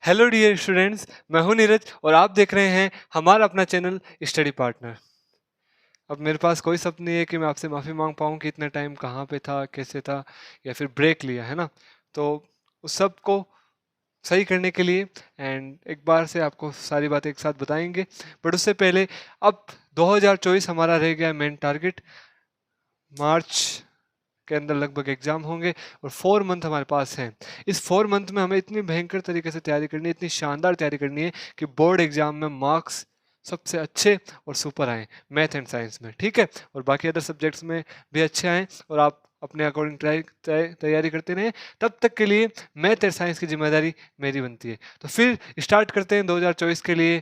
Hello dear students, मैं हूं नीरज और आप देख रहे हैं हमारा अपना चैनल स्टडी पार्टनर। अब मेरे पास कोई शब्द नहीं है कि मैं आपसे माफ़ी मांग पाऊँ कि इतना टाइम कहाँ पे था, कैसे था या फिर ब्रेक लिया, है ना। तो उस सब को सही करने के लिए एंड एक बार से आपको सारी बातें एक साथ बताएंगे। बट उससे पहले अब 2024 हमारा रह गया मेन टारगेट। मार्च के अंदर लगभग एग्जाम होंगे और 4 मंथ हमारे पास हैं। इस 4 मंथ में हमें इतनी भयंकर तरीके से तैयारी करनी है, इतनी शानदार तैयारी करनी है कि बोर्ड एग्जाम में मार्क्स सबसे अच्छे और सुपर आए मैथ एंड साइंस में, ठीक है। और बाकी अदर सब्जेक्ट्स में भी अच्छे आए और आप अपने अकॉर्डिंग तैयारी करते रहें। तब तक के लिए मैथ एंड साइंस की जिम्मेदारी मेरी बनती है। तो फिर स्टार्ट करते हैं 2024 के लिए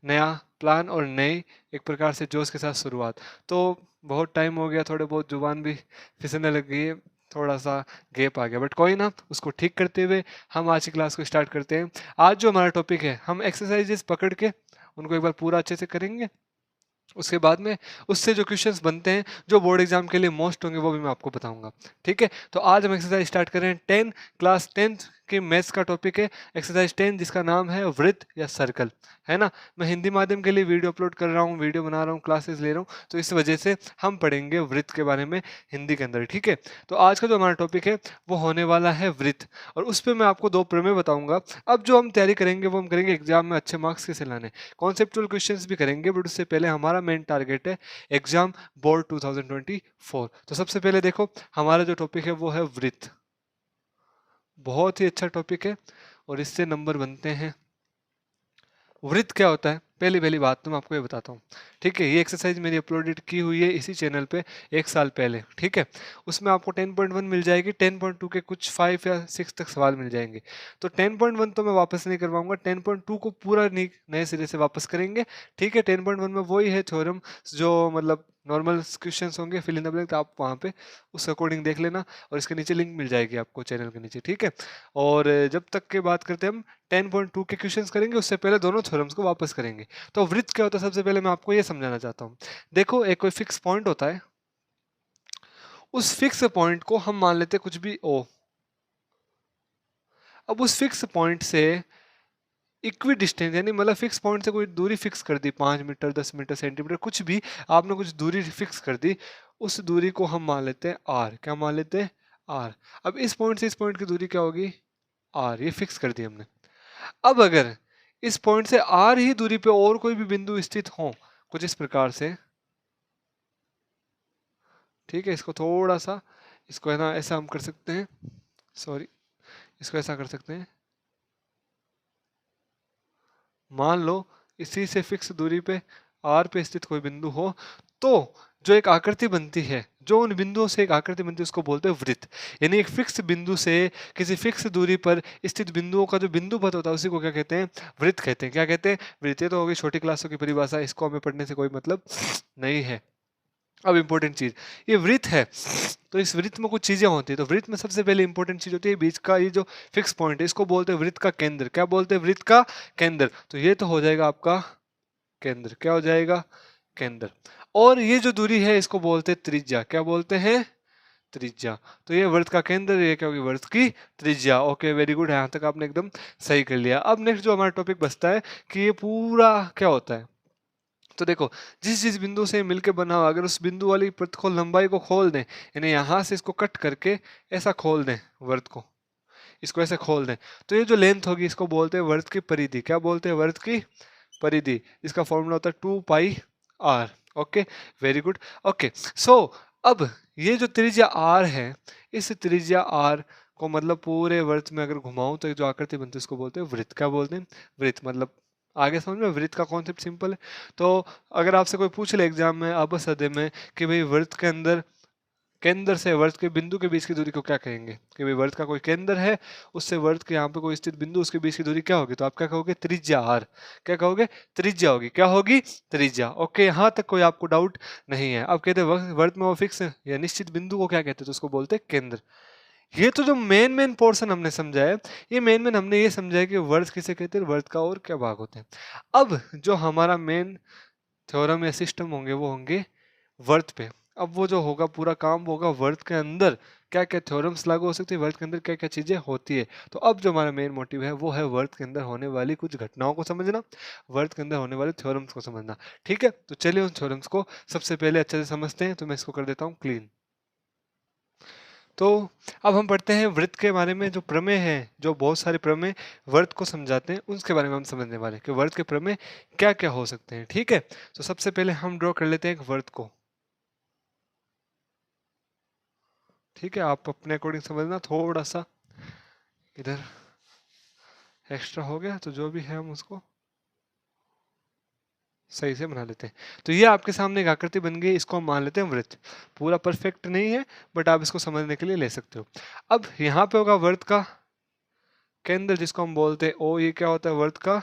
नया प्लान और नई एक प्रकार से जोश के साथ शुरुआत। तो बहुत टाइम हो गया, थोड़े बहुत जुबान भी फिसलने लग गई है, थोड़ा सा गैप आ गया, बट कोई ना, उसको ठीक करते हुए हम आज की क्लास को स्टार्ट करते हैं। आज जो हमारा टॉपिक है, हम एक्सरसाइजेस पकड़ के उनको एक बार पूरा अच्छे से करेंगे। उसके बाद में उससे जो क्वेश्चंस बनते हैं जो बोर्ड एग्जाम के लिए मोस्ट होंगे वो भी मैं आपको बताऊंगा, ठीक है। तो आज हम एक्सरसाइज स्टार्ट कर रहे हैं 10 क्लास 10 के मैथ्स का टॉपिक है एक्सरसाइज 10, जिसका नाम है वृत्त या सर्कल, है ना। मैं हिंदी माध्यम के लिए वीडियो अपलोड कर रहा हूँ, वीडियो बना रहा हूँ, क्लासेस ले रहा हूँ, तो इस वजह से हम पढ़ेंगे वृत्त के बारे में हिंदी के अंदर, ठीक है। तो आज का जो हमारा टॉपिक है वो होने वाला है वृत्त, और उस पर मैं आपको दो प्रमेय बताऊंगा। अब जो हम तैयारी करेंगे वो हम करेंगे एग्जाम में अच्छे मार्क्स कैसे लाने, कॉन्सेप्चुअल क्वेश्चंस भी करेंगे, बट उससे पहले हमारा मेन टारगेट है एग्जाम बोर्ड 2024। तो सबसे पहले देखो, हमारा जो टॉपिक है वो है वृत्त। बहुत ही अच्छा टॉपिक है और इससे नंबर बनते हैं। वृत्त क्या होता है, पहली पहली बात तो मैं आपको ये बताता हूँ, ठीक है। ये एक्सरसाइज मेरी अपलोडेड की हुई है इसी चैनल पे 1 साल पहले, ठीक है। उसमें आपको 10.1 मिल जाएगी, 10.2 के कुछ 5 या 6 तक सवाल मिल जाएंगे। तो 10.1 तो मैं वापस नहीं करवाऊंगा, 10.2 को पूरा नए सिरे से वापस करेंगे, ठीक है। 10.1 में वही है थ्योरम, जो मतलब नॉर्मल क्वेश्चंस होंगे, फिल इन द ब्लैंक, तो आप वहाँ पे उस अकॉर्डिंग देख लेना, और इसके नीचे लिंक मिल जाएगी आपको चैनल के नीचे, ठीक है। और जब तक के बात करते हैं हम 10.2 के क्वेश्चंस करेंगे, उससे पहले दोनों थ्योरम्स को वापस करेंगे। तो वृत्त क्या होता है, सबसे पहले मैं आपको ये समझाना चाहता हूँ। देखो, एक कोई फिक्स पॉइंट होता है, उस फिक्स पॉइंट को हम मान लेते हैं कुछ भी ओ। अब उस फिक्स पॉइंट से इक्वी डिस्टेंस, यानी मतलब फिक्स पॉइंट से कोई दूरी फिक्स कर दी, 5 मीटर, 10 मीटर, सेंटीमीटर, कुछ भी आपने कुछ दूरी फिक्स कर दी, उस दूरी को हम मान लेते हैं आर। क्या मान लेते हैं? आर। अब इस पॉइंट से इस पॉइंट की दूरी क्या होगी? आर। ये फिक्स कर दी हमने। अब अगर इस पॉइंट से आर ही दूरी पे और कोई भी बिंदु स्थित हो, कुछ इस प्रकार से, ठीक है, इसको थोड़ा सा, इसको है ना ऐसा हम कर सकते हैं, सॉरी, इसको ऐसा कर सकते हैं। मान लो इसी से फिक्स दूरी पे आर पे स्थित कोई बिंदु हो, तो जो एक आकृति बनती है, जो उन बिंदुओं से एक आकृति बनती है, उसको बोलते हैं वृत्त। यानी एक फिक्स बिंदु से किसी फिक्स दूरी पर स्थित बिंदुओं का जो बिंदु पथ होता है, उसी को क्या कहते हैं? वृत्त कहते हैं। क्या कहते हैं? वृत्त। ये तो होगी छोटी क्लासों की परिभाषा, इसको हमें पढ़ने से कोई मतलब नहीं है। अब इंपॉर्टेंट चीज, ये वृत्त है, तो इस वृत्त में कुछ चीजें होती है। तो वृत्त में सबसे पहले इंपॉर्टेंट चीज होती है बीच का ये जो फिक्स पॉइंट है, इसको बोलते हैं वृत्त का केंद्र। क्या बोलते हैं? वृत्त का केंद्र। तो ये तो हो जाएगा आपका केंद्र। क्या हो जाएगा? केंद्र। और ये जो दूरी है इसको बोलते हैं त्रिज्या। क्या बोलते हैं? त्रिज्या। तो ये वृत्त का केंद्र, ये क्या होगी? वृत्त की त्रिज्या। ओके, वेरी गुड, यहाँ तक आपने एकदम सही कर लिया। अब नेक्स्ट जो हमारा टॉपिक बचता है कि ये पूरा क्या होता है। तो देखो, जिस जिस बिंदु से मिलके बना हुआ, अगर उस बिंदु वाली प्रतिकोण लंबाई को खोल दें, यानी यहाँ से इसको कट करके ऐसा खोल दें वर्त को, इसको ऐसे खोल दें, तो ये जो लेंथ होगी इसको बोलते हैं वर्त की परिधि। क्या बोलते हैं? वर्त की परिधि। इसका फॉर्मूला होता है 2πr। Okay, very good. Okay, so अब ये जो त्रिज्या r है, इस त्रिज्या r को मतलब पूरे वर्त में अगर घुमाऊं तो एक जो आकृति बनती है उसको बोलते हैं वृत्त। क्या बोलते हैं? वृत्त। मतलब आगे समझ में, वृत्त का कॉन्सेप्ट सिंपल है। तो अगर आपसे कोई पूछ ले एग्जाम में, अब सदे में, कि भाई वृत्त के अंदर केंद्र से वर्त के बिंदु के बीच की दूरी को क्या कहेंगे, कि भाई वर्त का कोई केंद्र है, उससे वर्त के यहाँ पे कोई स्थित बिंदु, उसके बीच की दूरी क्या होगी, तो आप क्या कहोगे? त्रिज्या आर। क्या कहोगे? त्रिज्या होगी। क्या होगी? त्रिज्या। ओके, यहाँ तक कोई आपको डाउट नहीं है। अब कहते हैं वर्त में वो फिक्स या निश्चित बिंदु को क्या कहते हैं, तो उसको बोलते हैं केंद्र। ये तो जो मेन मेन पोर्शन हमने समझा है, ये मेन मेन हमने ये समझा है कि वर्त किसे कहते हैं, वर्त का और क्या भाग होते हैं। अब जो हमारा मेन थ्योरम या सिस्टम होंगे वो होंगे वर्त पे। अब वो जो होगा पूरा काम होगा वर्त के अंदर क्या क्या थ्योरम्स लागू हो सकती है, वर्त के अंदर क्या क्या चीजें होती है। तो अब जो हमारा मेन मोटिव है वो है वर्त के अंदर होने वाली कुछ घटनाओं को समझना, वर्त के अंदर होने वाले थ्योरम्स को समझना। ठीक है, तो चलिए उन थ्योरम्स को सबसे पहले अच्छे से समझते हैं। तो मैं इसको कर देता हूँ क्लीन। तो अब हम पढ़ते हैं वृत्त के बारे में। जो प्रमेय है, जो बहुत सारे प्रमेय वर्त को समझाते हैं, उसके बारे में हम समझने वाले हैं कि वर्त के प्रमेय क्या क्या हो सकते हैं। ठीक है, तो सबसे पहले हम ड्रॉ कर लेते हैं एक वर्त को। ठीक है, आप अपने अकॉर्डिंग समझना, थोड़ा सा इधर एक्स्ट्रा हो गया तो जो भी है हम उसको सही से बना लेते हैं। तो ये आपके सामने एक आकृति बन गई, इसको हम मान लेते हैं वृत्त। पूरा परफेक्ट नहीं है बट आप इसको समझने के लिए ले सकते हो। अब यहाँ पे होगा वर्त का केंद्र, जिसको हम बोलते हैं ओ। ये क्या होता है, वर्त का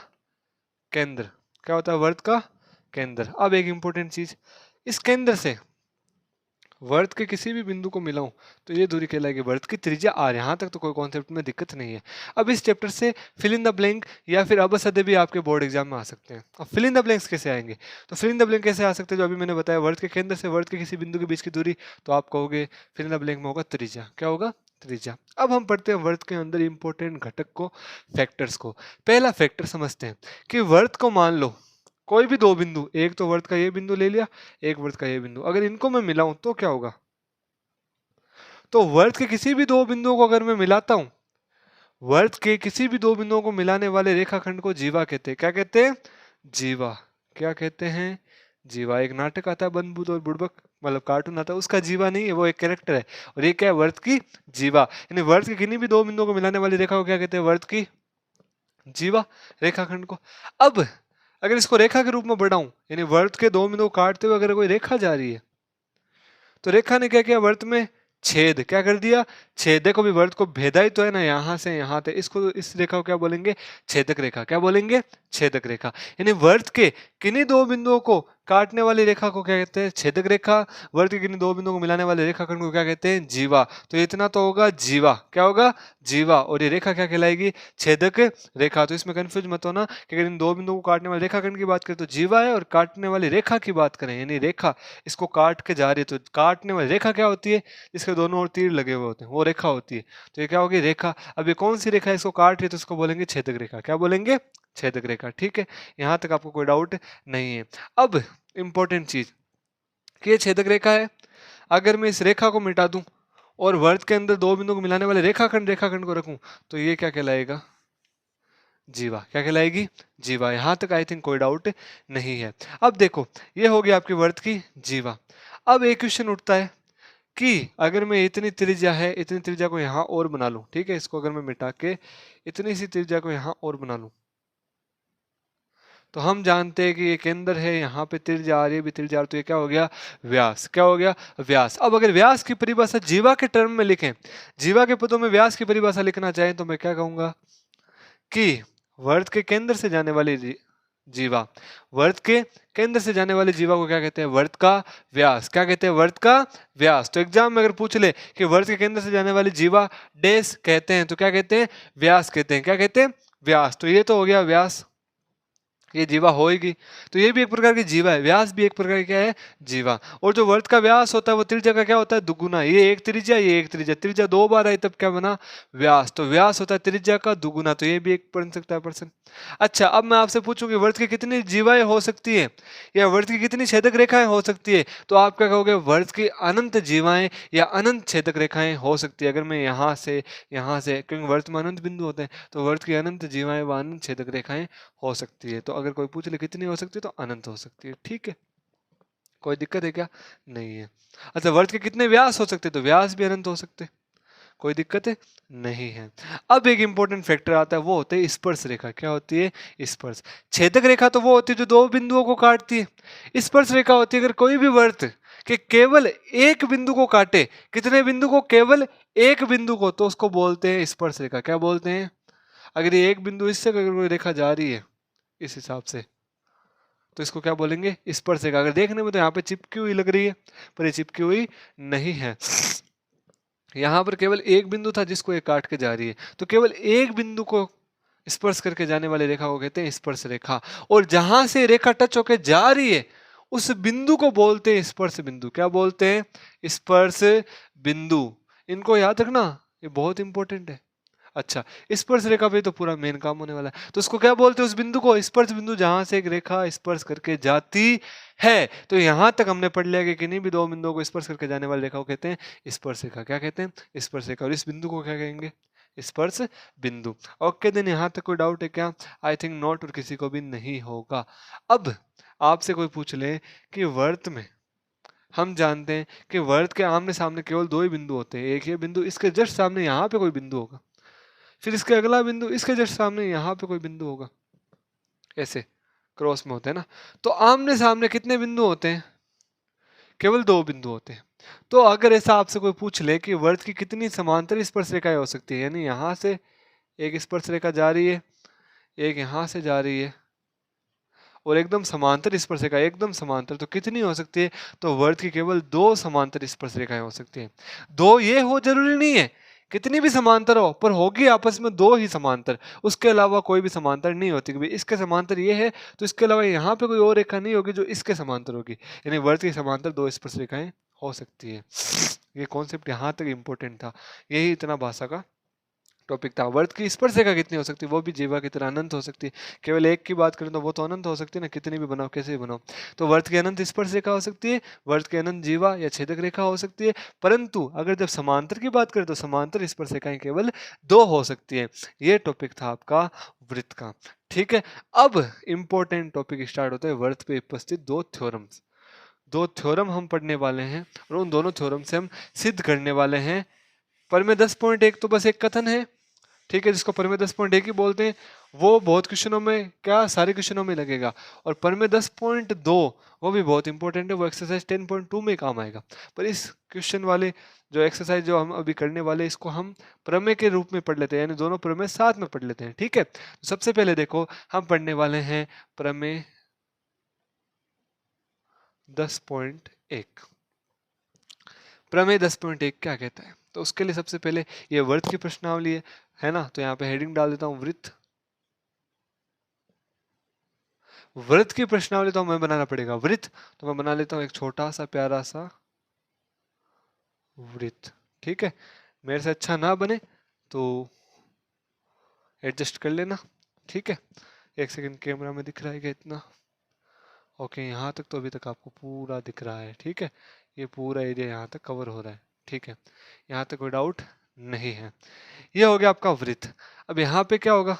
केंद्र। क्या होता है, वर्त का केंद्र। अब एक इंपॉर्टेंट चीज, इस केंद्र से वर्त के किसी भी बिंदु को मिलाऊं तो ये दूरी कहलाएगी वर्त की त्रिज्या r। यहाँ तक तो कोई कॉन्सेप्ट में दिक्कत नहीं है। अब इस चैप्टर से फिल इन द ब्लैंक या फिर अबसद भी आपके बोर्ड एग्जाम में आ सकते हैं। अब फिल इन द ब्लैंक्स कैसे आएंगे, तो फिल इन द ब्लैंक कैसे आ सकते हैं, जो अभी मैंने बताया वर्त के केंद्र से वर्त के किसी बिंदु के बीच की दूरी, तो आप कहोगे फिल इन द ब्लैंक में होगा त्रिज्या। क्या होगा, त्रिज्या। अब हम पढ़ते हैं वर्त के अंदर इंपॉर्टेंट घटक को, फैक्टर्स को। पहला फैक्टर समझते हैं कि वर्त को मान लो कोई भी दो बिंदु, एक तो वर्त का ये बिंदु ले लिया, एक वर्त का ये बिंदु, अगर इनको मैं मिलाऊं तो क्या होगा, तो वर्त के किसी भी दो बिंदुओं को अगर मैं मिलाता हूं, वर्त के किसी भी दो बिंदुओं को मिलाने वाले रेखाखंड को जीवा कहते हैं। क्या कहते हैं, जीवा। क्या कहते हैं, जीवा। एक नाटक आता है बंद और बुड़बक, मतलब कार्टून आता है, उसका जीवा नहीं है, वो एक कैरेक्टर है। और ये क्या है, वर्त की जीवा। यानी वर्त के किन्हीं भी दो बिंदुओं को मिलाने वाली रेखा को क्या कहते हैं, वर्त की जीवा, रेखाखंड को। अब अगर इसको रेखा के रूप में बढ़ाऊं, यानी वर्त के दो बिंदुओं को काटते हुए अगर कोई रेखा जा रही है, तो रेखा ने क्या किया, वर्त में छेद। क्या कर दिया, छेद। देखो भी वर्त को भेदा ही तो है ना, यहां से यहां तक। इसको, इस रेखा को क्या बोलेंगे, छेदक रेखा। क्या बोलेंगे, छेदक रेखा। यानी वर्त के किन्हीं दो बिंदुओं को काटने वाली रेखा को क्या कहते हैं, छेदक रेखा। वर्त के किन्हीं दो बिंदुओं को मिलाने वाले रेखाखंड को क्या कहते हैं, जीवा। तो इतना तो होगा जीवा। क्या होगा, जीवा। और ये रेखा क्या कहलाएगी, छेदक रेखा। तो इसमें कंफ्यूज मत होना कि अगर इन दो बिंदुओं को काटने वाले रेखाखंड की बात करें तो जीवा है, और काटने वाली रेखा की बात करें, यानी रेखा इसको काट के जा रही है, तो काटने वाली रेखा क्या होती है, जिसके दोनों ओर तीर लगे हुए होते हैं, वो रेखा होती है। तो ये क्या होगी, रेखा। अब ये कौन सी रेखा है, इसको काट रही है, तो इसको बोलेंगे छेदक रेखा। क्या बोलेंगे, छेदक रेखा। ठीक है, यहां तक आपको कोई डाउट नहीं है। अब इंपॉर्टेंट चीज कि ये छेदक रेखा है, अगर मैं इस रेखा को मिटा दूं और वर्त के अंदर दो बिंदु को मिलाने वाले रेखाखंड को रखूं, तो ये क्या कहलाएगा, जीवा। क्या कहलाएगी, जीवा। यहां तक आई थिंक कोई डाउट नहीं है। अब देखो, ये होगी आपकी वर्त की जीवा। अब एक क्वेश्चन उठता है कि अगर मैं इतनी त्रिज्या है, इतनी त्रिज्या को यहां और बना लूं, ठीक है, इसको अगर मैं मिटा के इतनी सी त्रिज्या को यहां और बना लूं, तो हम जानते हैं कि ये केंद्र है, यहाँ पे त्रिज्या आ रही है, भी त्रिज्या आ रही है, तो ये क्या हो गया, व्यास। क्या हो गया, व्यास। अब अगर व्यास की परिभाषा जीवा के टर्म में लिखें, जीवा के पदों में व्यास की परिभाषा लिखना चाहें, तो मैं क्या कहूंगा कि वर्त के केंद्र से जाने वाली जीवा, वर्त के केंद्र से जाने वाली जीवा को क्या कहते हैं, वर्त का व्यास। क्या कहते हैं, वर्त का व्यास। तो एग्जाम में अगर पूछ ले कि वर्त के केंद्र से जाने वाली जीवा डैश कहते हैं, तो क्या कहते हैं, व्यास कहते हैं। क्या कहते हैं, व्यास। तो ये तो हो गया व्यास, ये जीवा होएगी। तो ये भी एक प्रकार की जीवा है, व्यास भी एक प्रकार की क्या है, जीवा। और जो वर्त का व्यास होता है वो त्रिज्या का क्या होता है, दुगुना। ये एक त्रिज्या, ये एक त्रिज्या, त्रिज्या दो बार आई तब क्या बना, व्यास। तो व्यास होता है त्रिज्या का दुगुना। तो ये भी एक बन सकता है पर्सन। अच्छा, अब मैं आपसे पूछूंगी वर्त की कितनी जीवाएं हो सकती है, या वर्त की कितनी छेदक रेखाएं हो सकती है, तो आप क्या कहोगे, वर्त की अनंत जीवाएं या अनंत छेदक रेखाएं हो सकती है। अगर मैं यहाँ से, क्योंकि वर्त में अनंत बिंदु होते हैं, तो वर्त की अनंत जीवाएं व अनंत छेदक रेखाएं हो सकती है। तो अगर कोई पूछ ले कितनी हो सकती है, तो अनंत हो सकती है। ठीक है, कोई दिक्कत है क्या, नहीं है। अच्छा, वर्त के कितने व्यास हो सकते हैं, तो व्यास भी अनंत हो सकते हैं, कोई दिक्कत है नहीं है। अब एक इंपॉर्टेंट फैक्टर आता है, वो होते है स्पर्श रेखा। क्या होती है, स्पर्श। छेदक रेखा तो वो होती है जो दो बिंदुओं को काटती है। स्पर्श रेखा होती है अगर कोई भी वर्त के केवल एक बिंदु को काटे, कितने बिंदु को, केवल एक बिंदु को, तो उसको बोलते हैं स्पर्श रेखा। क्या बोलते हैं, अगर ये एक बिंदु इससे अगर कोई रेखा जा रही है इस हिसाब से, तो इसको क्या बोलेंगे, स्पर्श रेखा। अगर देखने में तो यहाँ पे चिपकी हुई लग रही है, पर ये चिपकी हुई नहीं है, यहाँ पर केवल एक बिंदु था जिसको ये काट के जा रही है। तो केवल एक बिंदु को स्पर्श करके जाने वाली रेखा को कहते हैं स्पर्श रेखा। और जहां से रेखा टच होके जा रही है उस बिंदु को बोलते हैं स्पर्श बिंदु। क्या बोलते हैं, स्पर्श बिंदु। इनको याद रखना, ये बहुत इंपॉर्टेंट है। अच्छा, स्पर्श रेखा पे तो पूरा मेन काम होने वाला है। तो उसको क्या बोलते हैं, उस बिंदु को? स्पर्श बिंदु, जहां से एक रेखा स्पर्श करके जाती है। तो यहां तक हमने पढ़ लिया कि किन्हीं भी दो बिंदुओं को स्पर्श करके जाने वाली रेखा को कहते हैं स्पर्श रेखा। क्या कहते हैं? स्पर्श रेखा। और इस बिंदु को क्या कहेंगे? स्पर्श बिंदु। ओके देन, यहां तक कोई डाउट है क्या? आई थिंक नॉट, और किसी को भी नहीं होगा। अब आपसे कोई पूछ ले कि वर्त में, हम जानते हैं कि वर्त के आमने सामने केवल दो ही बिंदु होते हैं। एक ये बिंदु, इसके जस्ट सामने यहाँ पे कोई बिंदु होगा, फिर इसके अगला बिंदु, इसके जस्ट सामने यहाँ पे कोई बिंदु होगा, ऐसे क्रॉस में होते हैं ना। तो आमने सामने कितने बिंदु होते हैं? केवल दो बिंदु होते हैं। तो अगर ऐसा आपसे कोई पूछ ले कि वर्त की कितनी समांतर स्पर्श रेखाएं हो सकती है, यानी यहाँ से एक स्पर्श रेखा जा रही है, एक यहाँ से जा रही है, और एकदम समांतर स्पर्श रेखा, एकदम समांतर, तो कितनी हो सकती है? तो वर्त की केवल दो समांतर स्पर्श रेखाएं हो सकती हैं। दो ये हो जरूरी नहीं है, कितनी भी समांतर हो, पर होगी आपस में दो ही समांतर, उसके अलावा कोई भी समांतर नहीं होती। कि इसके समांतर ये है, तो इसके अलावा यहाँ पे कोई और रेखा नहीं होगी जो इसके समांतर होगी। यानी वर्त की समांतर दो स्पर्श रेखाएं हो सकती है। ये कॉन्सेप्ट यहाँ तक इंपॉर्टेंट था, यही इतना भाषा का टॉपिक था। वर्त की स्पर्श रेखा कितनी हो सकती है? वो भी जीवा की तरह अनंत हो सकती है। केवल एक की बात करें तो वो तो अनंत हो सकती है ना, कितनी भी बनाओ, कैसे भी बनाओ। तो वर्त की अनंत स्पर्श रेखा हो सकती है, वर्त की अनंत जीवा या छेदक रेखा हो सकती है। परंतु अगर जब समांतर की बात करें तो समांतर स्पर्श रेखाएं केवल दो हो सकती है। ये टॉपिक था आपका वृत्त का। ठीक है, अब इंपॉर्टेंट टॉपिक स्टार्ट होता है वर्त पे उपस्थित दो थ्योरम्स। दो थ्योरम हम पढ़ने वाले हैं, और उन दोनों थ्योरम से हम सिद्ध करने वाले हैं। पर में 10.1 तो बस एक कथन है, ठीक है, जिसको परमे 10.1 ही बोलते हैं। वो बहुत क्वेश्चनों में, क्या सारे क्वेश्चनों में लगेगा। और परमे 10.2 वो भी बहुत इंपॉर्टेंट है, वो एक्सरसाइज 10.2 में काम आएगा। पर इस क्वेश्चन वाले जो एक्सरसाइज जो हम अभी करने वाले, इसको हम प्रमेय के रूप में पढ़ लेते हैं, यानी दोनों प्रमेय साथ में पढ़ लेते हैं। ठीक है, तो सबसे पहले देखो, हम पढ़ने वाले हैं प्रमेय 10.1। प्रमेय 10.1 क्या कहता है? तो उसके लिए सबसे पहले ये वर्त की प्रश्नावली है ना, तो यहाँ पे हेडिंग डाल देता हूँ वृत्त। वृत्त की प्रश्नावली तो हमें बनाना पड़ेगा। वृत्त तो मैं बना लेता हूँ एक छोटा सा प्यारा सा वृत्त। ठीक है, मेरे से अच्छा ना बने तो एडजस्ट कर लेना। ठीक है, एक सेकंड, कैमरा में दिख रहा है क्या इतना? ओके, यहाँ तक तो अभी तक आपको पूरा दिख रहा है। ठीक है, ये पूरा एरिया यहाँ तक कवर हो रहा है। ठीक है, यहाँ तक कोई डाउट नहीं है। ये हो गया आपका वृत्त। अब यहाँ पे क्या होगा?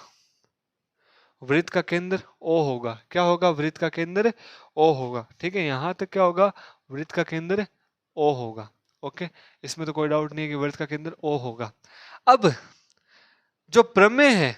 वृत्त का केंद्र O होगा। क्या होगा? वृत्त का केंद्र O होगा। ठीक है, यहाँ तक क्या होगा? वृत्त का केंद्र O होगा। ओके, इसमें तो कोई डाउट नहीं है कि वृत्त का केंद्र O होगा। अब जो प्रमेय है,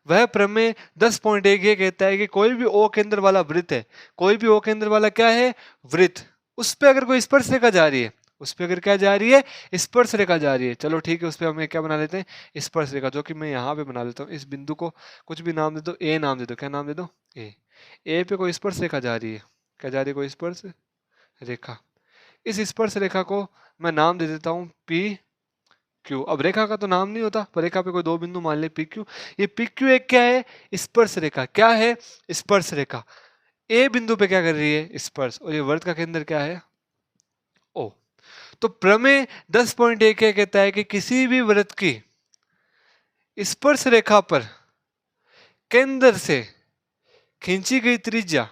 वह प्रमेय 10.1 ये कहता है कि कोई भी O केंद्र वाला वृत्त है, कोई भी O केंद्र वाला क्या है? वृत्त, उस पे अगर कोई स्पर्श रेखा जा रही है, उस पे अगर क्या जा रही है? स्पर्श रेखा जा रही है। चलो ठीक है, उस पे हमें क्या बना लेते हैं? स्पर्श रेखा, जो कि मैं यहाँ पे बना लेता हूँ। इस बिंदु को कुछ भी नाम दे दो, ए नाम दे दो। क्या नाम दे दो? ए। ए पे कोई स्पर्श रेखा जा रही है, क्या जा रही है? कोई स्पर्श रेखा। इस स्पर्श रेखा को मैं नाम दे देता हूँ पी क्यू। अब रेखा का तो नाम नहीं होता, पर रेखा पे कोई दो बिंदु मान ले पी क्यू। ये पी क्यू एक क्या है? स्पर्श रेखा। क्या है? स्पर्श रेखा। ए बिंदु पे क्या कर रही है? स्पर्श। और ये वृत्त का केंद्र क्या है? ओ। तो प्रमेय 10.1 क्या कहता है कि किसी भी वृत्त की स्पर्श रेखा पर केंद्र से खींची गई त्रिज्या,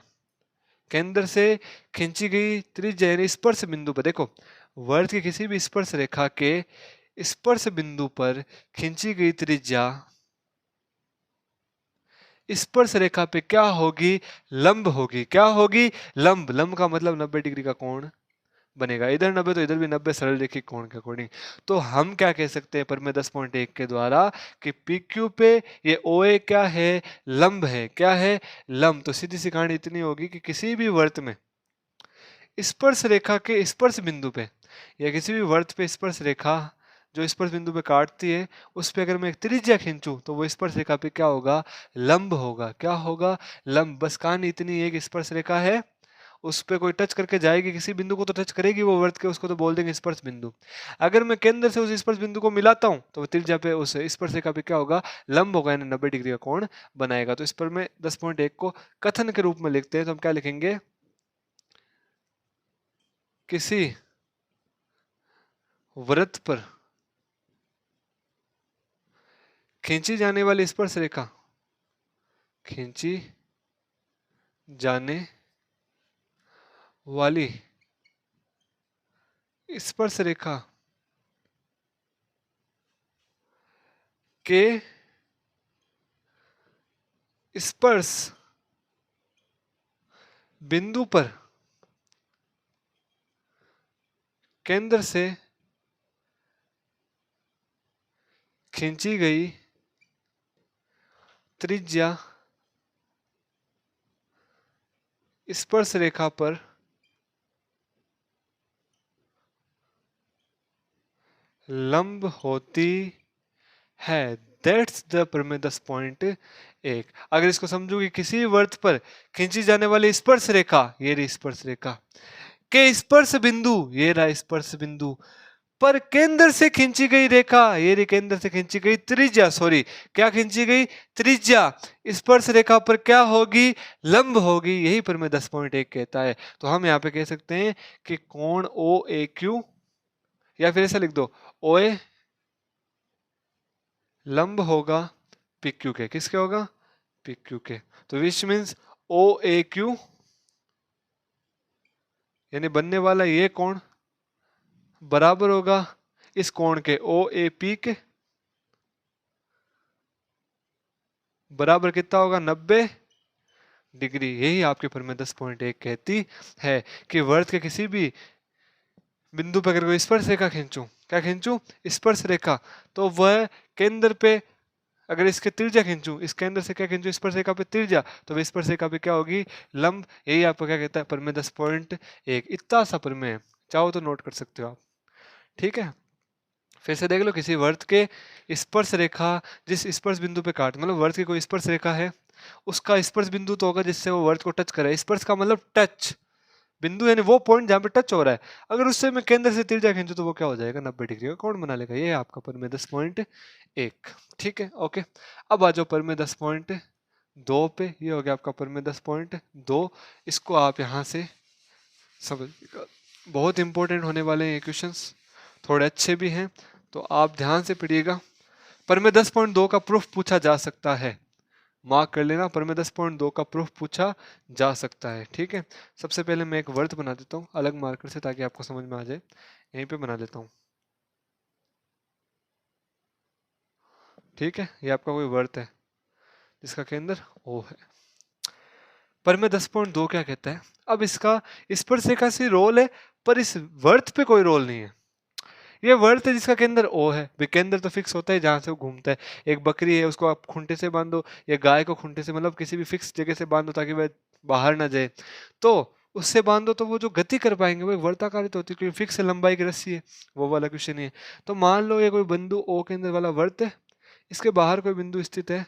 केंद्र से खींची गई त्रिज्या यानी स्पर्श बिंदु पर, देखो, वृत्त की किसी भी स्पर्श रेखा के स्पर्श बिंदु पर खींची गई त्रिज्या स्पर्श रेखा पे क्या होगी? लंब होगी। क्या होगी? लंब। लंब का मतलब 90 डिग्री का कोण बनेगा। इधर 90 तो इधर भी 90, सरल रेखिक कोण के अकॉर्डिंग। तो हम क्या कह सकते हैं परमेय 10.1 के द्वारा कि पी क्यू पे ये ओ ए क्या है? लंब है। क्या है? लंब। तो सीधी सी कहानी इतनी होगी कि किसी भी वृत्त में स्पर्श रेखा के स्पर्श बिंदु पे, या किसी भी वृत्त पे स्पर्श रेखा जो स्पर्श बिंदु पे काटती है, उस पे अगर मैं एक त्रिज्या खींचूं तो वो स्पर्श रेखा पे क्या होगा? लंब होगा। क्या होगा? लंब। बस कहानी इतनी है कि स्पर्श रेखा है, उस पे कोई टच करके जाएगी, किसी बिंदु को तो टच करेगी वो वृत्त के, उसको तो बोल देंगे स्पर्श बिंदु। अगर मैं केंद्र से उस स्पर्श बिंदु को मिलाता हूं तो त्रिज्या पे उस स्पर्श रेखा पे क्या होगा? लंब होगा, यानी 90 डिग्री का कोण बनाएगा। तो इस पर मैं 10.1 को कथन के रूप में लिखते हैं, तो हम क्या लिखेंगे? किसी वृत्त पर खींची जाने वाली स्पर्श रेखा, खींची जाने वाली स्पर्श रेखा के स्पर्श बिंदु पर केंद्र से खींची गई त्रिज्या स्पर्श रेखा पर लंब होती है। दैट्स द प्रमेय 10.1। अगर इसको समझो कि किसी वृत्त पर खींची जाने वाली स्पर्श रेखा, ये रही स्पर्श रेखा, के स्पर्श बिंदु, ये रहा स्पर्श बिंदु, पर केंद्र से खींची गई रेखा, ये रही केंद्र से खींची गई त्रिज्या, सॉरी क्या खींची गई, त्रिज्या स्पर्श रेखा पर क्या होगी, लंब होगी। यही प्रमेय 10.1 कहता है। तो हम यहाँ पे कह सकते हैं कि कोण ओ ए क्यू, या फिर ऐसा लिख दो ओ ए लंब होगा पी क्यू के। किसके होगा, पी क्यू के। तो which means O A Q यानी बनने वाला ये कोण बराबर होगा इस कोण के ओ ए पी के, बराबर कितना होगा 90 डिग्री। यही आपके प्रमेय 10.1 कहती है कि वृत्त के किसी भी बिंदु पर अगर कोई स्पर्श रेखा खींचूं, क्या खींचूं, स्पर्श रेखा, तो वह केंद्र पे अगर इसके त्रिज्या खींचूं, इस केंद्र से क्या खींचूं, स्पर्श रेखा पे त्रिज्या, तो वह स्पर्श रेखा पे क्या होगी, लंब। यही आपको क्या कहता है प्रमेय 10.1। इतना सा प्रमेय है, चाहो तो नोट कर सकते हो आप। ठीक है, फिर से देख लो, किसी वृत्त के स्पर्श रेखा जिस स्पर्श बिंदु पे काट, मतलब वृत्त की कोई स्पर्श रेखा है, उसका स्पर्श बिंदु तो होगा जिससे वो वृत्त को टच करे। स्पर्श का मतलब टच बिंदु, यानी वो पॉइंट जहां पे टच हो रहा है। अगर उससे मैं केंद्र से तिरछा खींचू तो वो क्या हो जाएगा, 90 डिग्री का कोण बना लेगा। ये है आपका प्रमेय 10.1। ठीक है, ओके। अब आ जाओ प्रमेय 10.2 पे। ये हो गया आपका प्रमेय 10.2। इसको आप यहाँ से समझ, बहुत इंपॉर्टेंट होने वाले हैं क्वेश्चंस, थोड़े अच्छे भी हैं, तो आप ध्यान से पढ़िएगा। प्रमेय 10.2 का प्रूफ पूछा जा सकता है, मार्क कर लेना, प्रमेय 10.2 का प्रूफ पूछा जा सकता है। ठीक है, सबसे पहले मैं एक वर्ड बना देता हूँ अलग मार्कर से ताकि आपको समझ में आ जाए। यहीं पे बना देता हूँ। ठीक है, ये आपका कोई वर्ड है जिसका केंद्र ओ है। प्रमेय 10.2 क्या कहता है, अब इसका स्पर्श रेखा से रोल है, पर इस वर्त पे कोई रोल नहीं है। ये वर्त है जिसका केंद्र ओ है, केंद्र तो फिक्स होता है जहां से वो घूमता है। एक बकरी है, उसको आप खूंटे से बांधो, या गाय को खूंटे से, मतलब किसी भी फिक्स जगह से बांधो ताकि वह बाहर ना जाए, तो उससे बांधो तो वो जो गति कर पाएंगे वो एक वर्ताकारित होती है, क्योंकि फिक्स लंबाई की रस्सी है, वो वाला क्वेश्चन नहीं है। तो मान लो ये कोई बिंदु ओ के अंदर वाला वर्त है, इसके बाहर कोई बिंदु स्थित है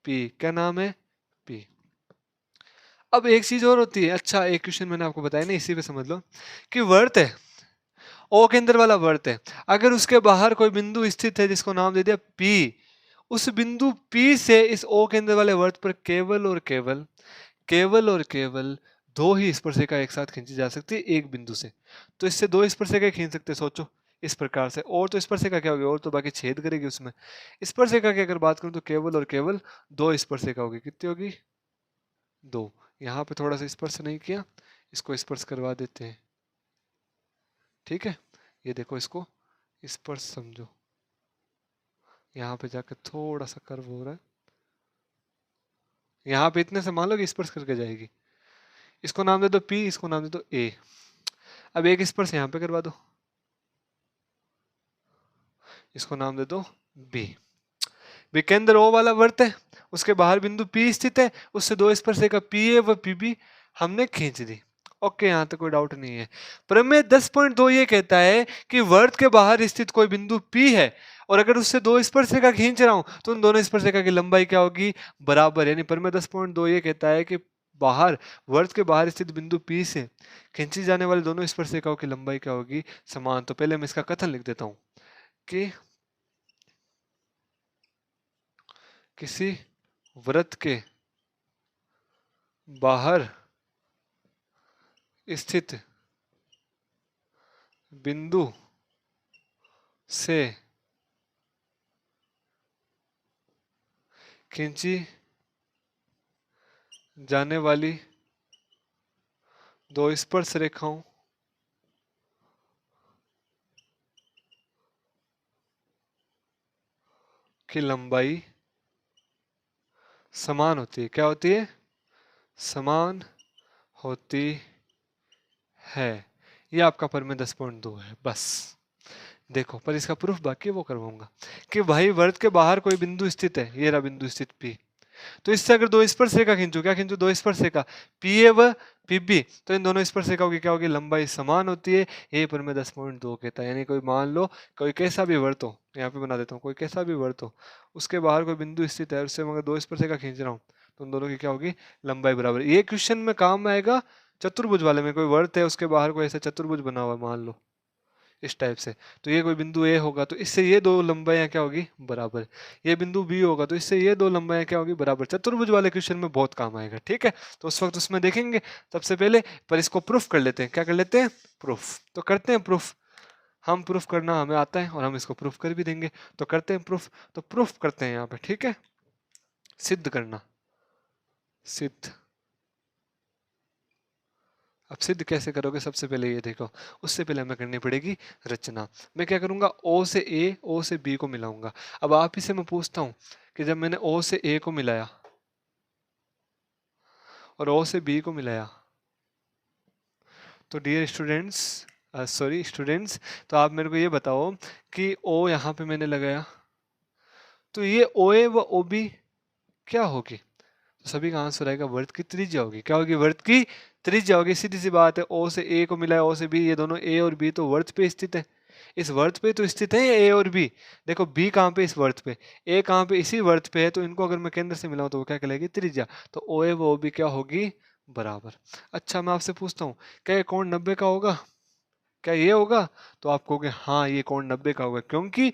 पी, क्या नाम है, पी। अब एक चीज और होती है, अच्छा एक क्वेश्चन मैंने आपको बताया ना, इसी पे समझ लो कि वर्त है, ओ के अंदर वाला वर्त है, अगर उसके बाहर कोई बिंदु स्थित है जिसको नाम दे दिया पी, उस बिंदु पी से इस ओ के अंदर वाले वर्त पर केवल और केवल, केवल और केवल दो ही स्पर्शिका एक साथ खींची जा सकती है एक बिंदु से। तो इससे दो स्पर्शिका खींच सकते हैं, सोचो इस प्रकार से। और तो स्पर्शिका क्या होगी, और तो बाकी छेद करेगी उसमें। स्पर्शिका की अगर बात करूं तो केवल और केवल दो स्पर्शिका होगी, कितनी होगी, दो। यहाँ पे थोड़ा सा स्पर्श नहीं किया, इसको स्पर्श करवा देते हैं। ठीक है, ये देखो इसको स्पर्श समझो, यहाँ पे जाकर थोड़ा सा कर्व हो रहा है, यहाँ पे इतने से मान लो कि स्पर्श करके जाएगी। इसको नाम दे दो पी, इसको नाम दे दो ए। अब एक स्पर्श यहाँ पे करवा दो, इसको नाम दे दो बी। बी के अंदर ओ वाला वर्त है, उसके बाहर बिंदु पी स्थित है, उससे दो स्पर्शिका पी ए व पी बी हमने खींच दी। ओके, यहाँ तक कोई डाउट नहीं है। प्रमेय 10.2 ये कहता है कि वर्त के बाहर स्थित कोई बिंदु P है, और अगर उससे दो स्पर्शिका खींच रहा हूं तो उन दोनों स्पर्शिका की लंबाई क्या होगी, बराबर। यानी प्रमेय 10.2 ये कहता है कि बाहर, वर्त के बाहर स्थित बिंदु P से खींची जाने वाली दोनों स्पर्शिकाओं की लंबाई क्या होगी, समान। तो पहले मैं इसका कथन लिख देता हूं कि किसी वृत्त के बाहर स्थित बिंदु से खींची जाने वाली दो स्पर्श रेखाओं की लंबाई समान होती है। क्या होती है? समान होती है। ये आपका परिमेय 10.2 है। बस देखो, पर इसका प्रूफ बाकी वो करवाऊंगा कि भाई वर्त के बाहर कोई बिंदु स्थित है, ये रहा बिंदु स्थित P। तो इससे अगर दो स्पर्श रेखा खींचू, क्या खींचू? दो स्पर्श रेखा PA व PB, तो इन दोनों स्पर्श रेखाओं की क्या होगी? लंबाई समान होती है। ये परिमेय 10.2 कहता है। यानी कोई मान लो कोई कैसा भी वर्त हो, यहाँ पे बना देता हूँ, कोई कैसा भी वर्त हो, उसके बाहर कोई बिंदु स्थित है, उससे मगर दो स्पर्श रेखा खींच रहा हूँ, तो उन दोनों की क्या होगी? लंबाई बराबर। ये क्वेश्चन में काम आएगा चतुर्भुज वाले में। कोई वर्त है, उसके बाहर कोई ऐसा चतुर्भुज बना हुआ मान लो इस टाइप से, तो ये कोई बिंदु ए होगा, तो इससे ये दो लंबाइयां क्या होगी? बराबर। ये बिंदु बी होगा, तो इससे ये दो लंबाइयां क्या होगी? बराबर। चतुर्भुज वाले क्वेश्चन में बहुत काम आएगा। ठीक है, तो उस वक्त उसमें देखेंगे सबसे पहले, पर इसको प्रूफ कर लेते हैं। क्या कर लेते हैं? प्रूफ। तो करते हैं प्रूफ। हम प्रूफ करना हमें आता है और हम इसको प्रूफ कर भी देंगे, तो करते हैं प्रूफ। तो प्रूफ करते हैं यहाँ पे। ठीक है, सिद्ध करना। सिद्ध। अब सिद्ध कैसे करोगे? सबसे पहले ये देखो, उससे पहले हमें करनी पड़ेगी रचना। मैं क्या करूंगा? ओ से ए, ओ से बी को मिलाऊंगा। अब आप ही से मैं पूछता हूं कि जब मैंने ओ से ए को मिलाया और ओ से बी को मिलाया, तो डियर स्टूडेंट्स, सॉरी स्टूडेंट्स, तो आप मेरे को ये बताओ कि ओ यहाँ पे मैंने लगाया, तो ये ओ ए व ओ बी क्या होगी? तो सभी का आंसर आएगा वर्त की त्रिज्या होगी। क्या होगी? वर्त की त्रिज्या होगी। सीधी सी बात है, ओ से ए को मिला है, ओ से बी, ये दोनों ए और बी तो वर्त पे स्थित है। इस वर्त पे तो स्थित है ए और बी। देखो बी कहाँ पे? इस वर्त पे। ए कहाँ पे? इसी वर्त पे है। तो इनको अगर मैं केंद्र से मिलाऊं तो वो क्या कहलाएगी? त्रिज्या। तो ओ ए व ओ बी क्या होगी? बराबर। अच्छा, मैं आपसे पूछता हूँ, क्या ये कोण 90 का होगा? क्या ये होगा? तो आप कहोगे हाँ, ये कोण 90 का होगा, क्योंकि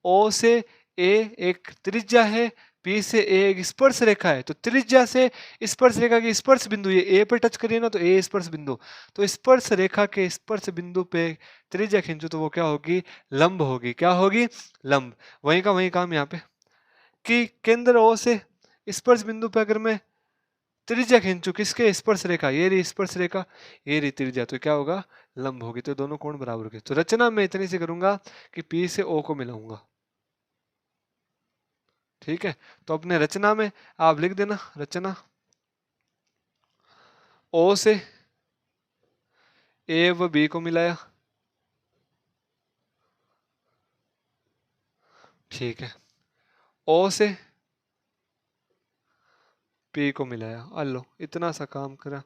ओ से ए एक त्रिज्या है, पी से ए एक स्पर्श रेखा है, तो त्रिज्या से स्पर्श रेखा की स्पर्श बिंदु, ये ए पे टच करिए ना, तो ए स्पर्श बिंदु, तो स्पर्श रेखा के स्पर्श बिंदु पे त्रिज्या खींचो तो वो क्या होगी? लंब होगी। क्या होगी? लंब। वहीं का वहीं काम यहाँ पे कि केंद्र ओ से स्पर्श बिंदु पे अगर मैं त्रिज्या खींचू, किसके? स्पर्श रेखा, ये रही स्पर्श रेखा, ये रही त्रिज्या, तो क्या होगा? लंब होगी। तो दोनों कोण बराबर होगी। तो रचना मैं इतनी से करूंगा कि पी से ओ को मिलाऊंगा। ठीक है, तो अपने रचना में आप लिख देना, रचना ओ से ए व बी को मिलाया। ठीक है, ओ से पी को मिलाया। लो, इतना सा काम करा,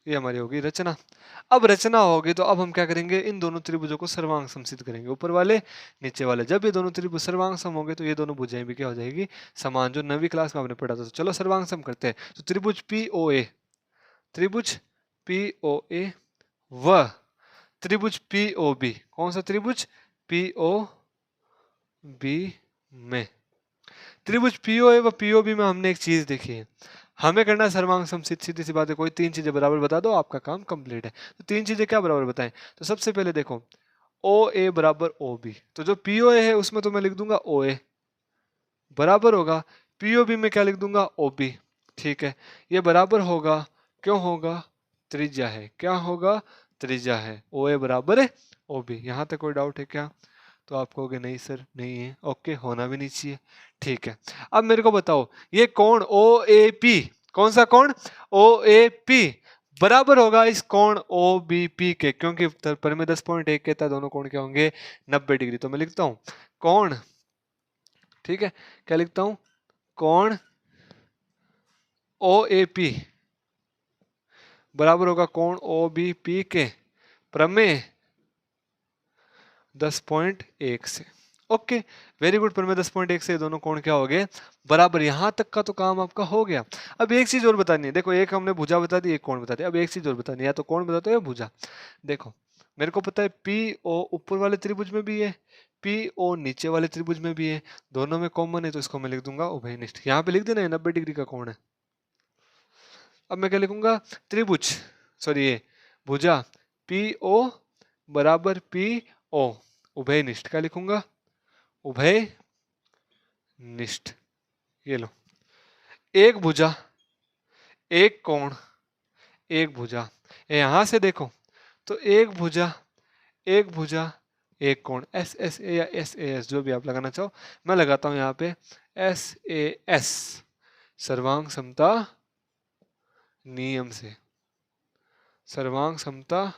ये हमारी होगी रचना। अब रचना होगी तो अब हम क्या करेंगे? इन दोनों त्रिभुजों को सर्वांग समसिद्ध करेंगे, ऊपर वाले नीचे वाले। जब ये दोनों त्रिभुज सर्वांग सम होंगे तो ये दोनों भुजाएं भी क्या हो जाएगी? समान, जो 9वीं क्लास में आपने पढ़ा था। तो चलो सर्वांग सम करते हैं। तो त्रिभुज पी ओ ए, त्रिभुज पी ओ ए व त्रिभुज पी ओ बी। कौन सा त्रिभुज? पी ओ बी में। त्रिभुज पीओ ए व पीओबी में हमने एक चीज देखी है, हमें करना है सर्वांग समसिद्ध। सीधी सी बात है, कोई तीन चीजें बराबर बता दो, आपका काम कंप्लीट है। तो तीन चीजें क्या बराबर बताएं? तो सबसे पहले देखो, ओ ए बराबर ओ बी, तो जो पीओ ए है उसमें तो मैं लिख दूंगा ओ ए, बराबर होगा पीओबी में क्या लिख दूंगा? O B. ठीक है, ये बराबर होगा, क्यों होगा? त्रिज्या है। क्या होगा? त्रिज्या है। ओ ए बराबर है ओ बी। यहाँ तक कोई डाउट है क्या? तो आप कहोगे नहीं सर, नहीं है। ओके, होना भी नहीं चाहिए। ठीक है, अब मेरे को बताओ, ये कोण ओ ए पी, कौन सा कोण? ओ ए पी बराबर होगा इस कोण ओ बी पी के, क्योंकि परिमेय 10.1 कहता है दोनों कोण क्या होंगे? 90 डिग्री। तो मैं लिखता हूं कोण, ठीक है, क्या लिखता हूं? कोण ओ ए पी बराबर होगा कोण ओ बी पी के प्रमेय 10.1 से। Okay, very good. पर मैं 10.1 से दोनों कोण क्या हो गए? बराबर। यहां तक का तो काम आपका हो गया। अब एक चीज और बतानी है। देखो, एक हमने भुजा बता दी, एक कोण बता दी। अब एक चीज और बतानी है, या तो कोण बताते हो या भुजा। देखो, मेरे को पता है पी ओ ऊपर वाले त्रिभुज में भी है, पी ओ नीचे वाले त्रिभुज में भी है, दोनों में कॉमन है, तो इसको मैं लिख दूंगा उभयनिष्ठ। यहाँ पे लिख देना है 90 डिग्री का कोण है। अब मैं क्या लिखूंगा? त्रिभुज, सॉरी ये भुजा पी ओ बराबर पी ओ उभयनिष्ठ। क्या लिखूंगा? उभय निष्ठ। ये लो, एक भुजा, एक कोण, एक भुजा। यहां से देखो तो एक भुजा, एक भुजा, एक कोण, एस एस ए या एस ए एस, जो भी आप लगाना चाहो। मैं लगाता हूं यहाँ पे एस ए एस, सर्वांग समता नियम से, सर्वांग समता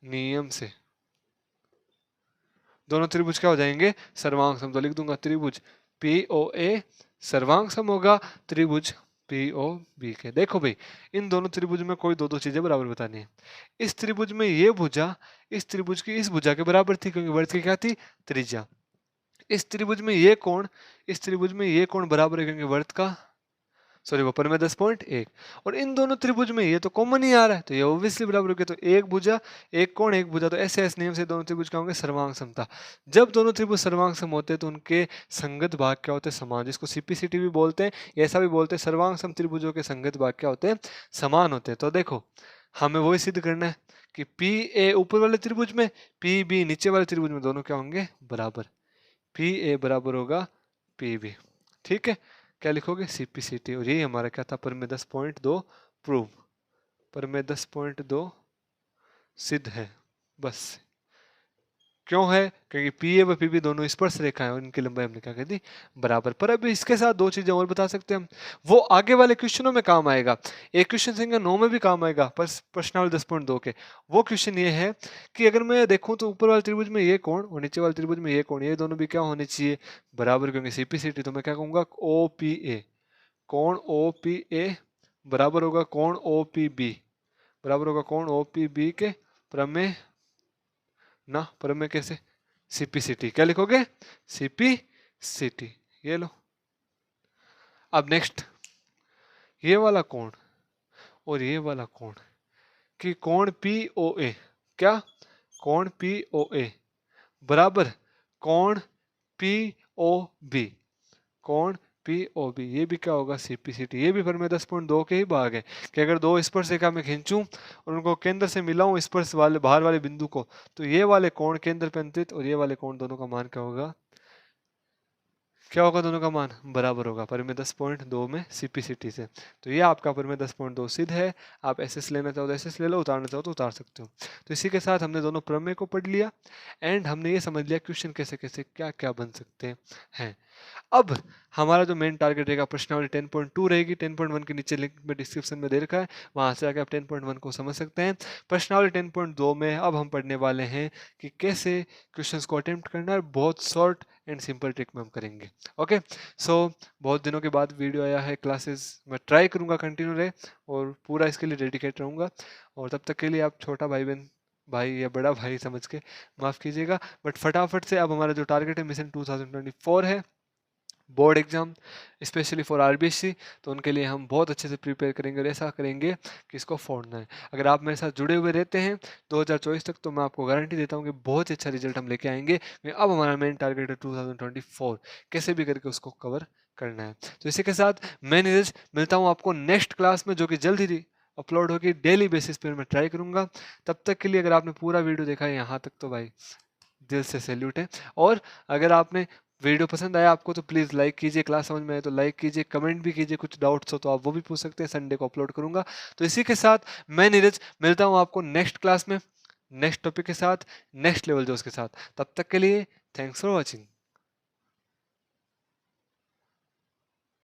नियम से दोनों त्रिभुज क्या हो जाएंगे, सर्वांग सम। तो लिख दूंगा त्रिभुज पी ओ ए सर्वांग सम होगा त्रिभुज पी ओ बी के। देखो भाई, इन दोनों त्रिभुज में कोई दो दो चीजें बराबर बतानी है। इस त्रिभुज में ये भुजा इस त्रिभुज की इस भुजा के बराबर थी, क्योंकि वर्त की क्या थी, त्रिज्या। इस त्रिभुज में ये कोण इस त्रिभुज में ये कोण बराबर है, क्योंकि वर्त का सॉरी वो पर में 10.1, और इन दोनों त्रिभुज में ये तो कॉमन ही आ रहा है, तो ये ऑब्वियसली बराबर हो गया। तो एक भुजा एक कोण एक भुजा, तो ऐसे ऐसे नियम से दोनों त्रिभुज क्या होंगे, सर्वांग समता। जब दोनों त्रिभुज सर्वांग सम होते हैं तो उनके संगत भाग क्या होते हैं, समान, जिसको सीपीसीटी भी बोलते हैं, ऐसा भी बोलते हैं। सर्वांग सम त्रिभुजों के संगत भाग क्या होते हैं, समान होते हैं। तो देखो हमें वही सिद्ध करना है कि पी ए ऊपर वाले त्रिभुज में, पी बी नीचे वाले त्रिभुज में, दोनों क्या होंगे, बराबर। पी ए बराबर होगा पी बी। ठीक है, क्या लिखोगे, सीपीसीटी। और यही हमारा क्या था, पर में 10.2 प्रूव, पर में 10.2 सिद्ध है। बस क्यों है, क्योंकि पी ए व पी बी दोनों स्पर्श रेखा है और इनकी लंबाई हमने क्या कर दी, बराबर। पर अभी इसके साथ दो चीजें और बता सकते हैं हम, वो आगे वाले क्वेश्चनों में काम आएगा। एक क्वेश्चन संख्या 9 में भी काम आएगा, पर प्रश्नावली 10.2 के। वो क्वेश्चन ये है कि अगर मैं देखूं तो ऊपर वाले त्रिभुज में ये कोण और नीचे वाले त्रिभुज में ये कोण, ये दोनों भी क्या होने चाहिए, बराबर, क्योंकि सीपीसीटी। तो मैं क्या कहूंगा, ओ पी ए, कोण ओ पी ए बराबर होगा कोण ओ पी बी, बराबर होगा कोण ओ पी बी के प्रमेय ना, प्रमेय कैसे, सीपीसीटी। क्या लिखोगे, सीपीसीटी। ये लो। अब नेक्स्ट, ये वाला कोण और ये वाला कोण कि कोण पी ओ ए, क्या, कोण पी ओ ए बराबर कोण पी ओ बी, कोण पी ओ बी, ये भी क्या होगा, सीपीसीटी। ये भी पर में 10.2 के ही भाग है कि अगर दो स्पर्श रेखा में खींचूं और उनको केंद्र से मिलाऊं स्पर्श वाले बाहर वाले बिंदु को, तो ये वाले कोण केंद्र पे अंतरित और ये वाले कोण दोनों का मान क्या होगा, क्या होगा, दोनों का मान बराबर होगा, पर में 10.2 में सीपीसीटी से। तो ये आपका पर में 10.2 सिद्ध है। आप एसएस लेना चाहो तो एसएस ले लो, उतारना चाहो तो उतार सकते हो। तो इसी के साथ हमने दोनों प्रमेय को पढ़ लिया एंड हमने ये समझ लिया क्वेश्चन कैसे कैसे क्या क्या बन सकते हैं। अब हमारा जो मेन टारगेट रहेगा, प्रश्नावली 10.2 रहेगी। 10.1 के नीचे लिंक में डिस्क्रिप्शन में दे रखा है, वहां से आके आप 10.1 को समझ सकते हैं। प्रश्नावली 10.2 में अब हम पढ़ने वाले हैं कि कैसे क्वेश्चंस को अटेम्प्ट करना है, बहुत शॉर्ट एंड सिंपल ट्रिक में हम करेंगे। ओके, सो बहुत दिनों के बाद वीडियो आया है, क्लासेस मैं ट्राई करूंगा कंटिन्यू रहे और पूरा इसके लिए डेडिकेट रहूंगा। और तब तक के लिए आप छोटा भाई बहन, भाई या बड़ा भाई समझ के माफ़ कीजिएगा, बट फटाफट से अब हमारा जो टारगेट है, मिशन 2024 है, board exam specially for RBSC, तो उनके लिए हम बहुत अच्छे से प्रिपेयर करेंगे और ऐसा करेंगे कि इसको फोड़ना है। अगर आप मेरे साथ जुड़े हुए रहते हैं 2024 तक, तो मैं आपको गारंटी देता हूँ कि बहुत ही अच्छा रिजल्ट हम लेके आएंगे। अब हमारा मेन टारगेट है 2024, कैसे भी करके उसको कवर करना है। तो इसी के साथ मैं नीरज मिलता हूँ आपको नेक्स्ट क्लास में, जो कि जल्द ही अपलोड होगी, डेली बेसिस पर मैं ट्राई करूंगा। तब तक के लिए अगर आपने पूरा वीडियो देखा है यहाँ तक, तो भाई दिल से सैल्यूट है। और अगर आपने वीडियो पसंद आया आपको, तो प्लीज़ लाइक कीजिए, क्लास समझ में आए तो लाइक कीजिए, कमेंट भी कीजिए, कुछ डाउट्स हो तो आप वो भी पूछ सकते हैं, संडे को अपलोड करूंगा। तो इसी के साथ मैं नीरज मिलता हूँ आपको नेक्स्ट क्लास में, नेक्स्ट टॉपिक के साथ, नेक्स्ट लेवल जोश के साथ। तब तक के लिए थैंक्स फॉर वॉचिंग।